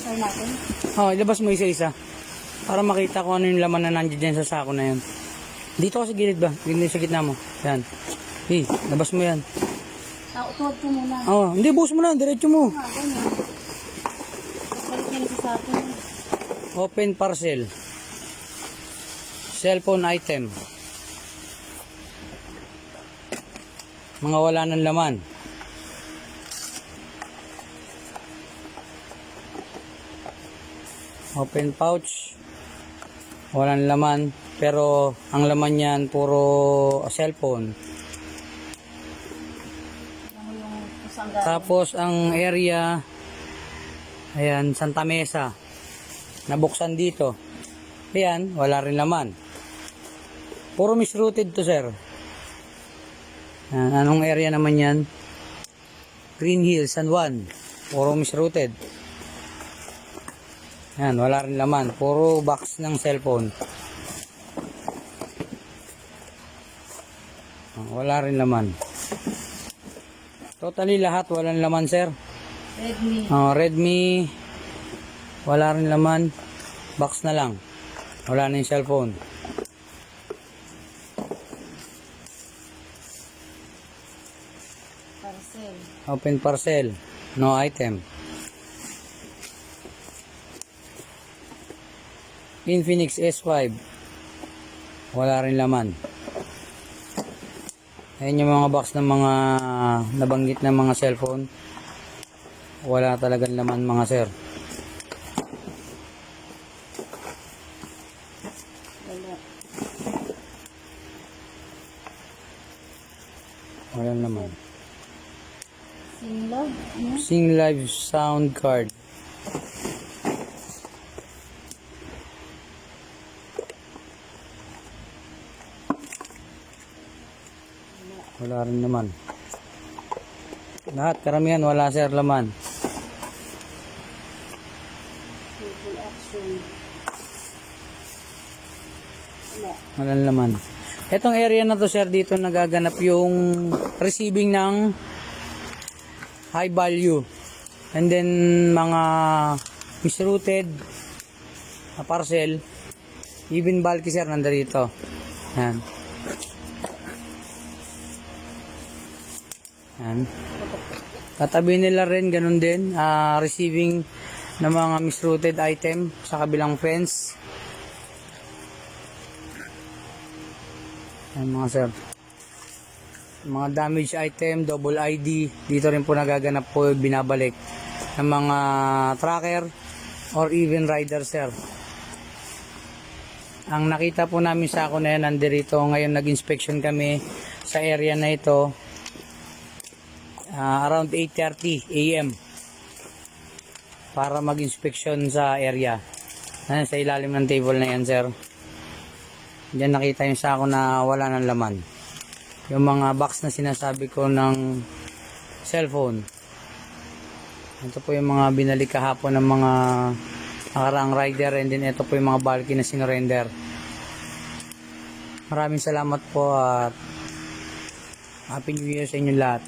Try natin. Ilabas mo isa-isa. Para makita kung ano yung laman na nandiyan dyan sa sako na yun. Dito ka sa gilid ba? Dito sa gitna mo. Yan. Labas mo yan. Tuwad ko muna. Hindi, buhos mo na. Diretso mo. Ganyan. Balik niya sa akin. Open parcel. Cellphone item. Mga wala ng laman. Open pouch. Walang laman. Pero ang laman yan puro cellphone. Tapos ang area, ayan, Santa Mesa. Nabuksan dito. Ayan, wala rin laman. Puro misrouted to, sir. Anong area naman yan? Green Hills, San Juan. Puro misrouted. Ayan, wala rin laman. Puro box ng cellphone. Wala rin laman. Totally lahat walang laman, sir. Redmi. Redmi. Wala rin laman. Box na lang. Wala na yung cellphone. Parcel. Open parcel. No item. Infinix S5. Wala rin laman. Ayan yung mga box ng mga nabanggit na mga cellphone. Wala talagang laman, mga sir. Wala. Walang laman. Sinlog. Ano? Singlife sound card. Wala rin naman. Lahat, karamihan, wala, sir, laman. Full action. Wala. Walang laman. Etong area na to, sir, dito nagaganap yung receiving ng high value. And then, mga misrouted parcel. Even bulky, sir, nandito. Yan. Yan. Katabi nila rin, ganun din, receiving ng mga misrouted item sa kabilang fence. Yan, mga sir. Mga damage item, double ID, dito rin po nagaganap po, binabalik ng mga tracker or even rider, sir. Ang nakita po namin sa ako na yan, nandirito ngayon, nag-inspection kami sa area na ito. Around 8:30 AM para mag-inspection sa area. Sa ilalim ng table na yan, sir. Diyan nakita yung sako na wala ng laman. Yung mga box na sinasabi ko ng cellphone. Ito po yung mga binalik kahapon ng mga nakaraang rider, and then ito po yung mga bulky na sinurrender. Maraming salamat po at Happy New Year sa inyo lahat.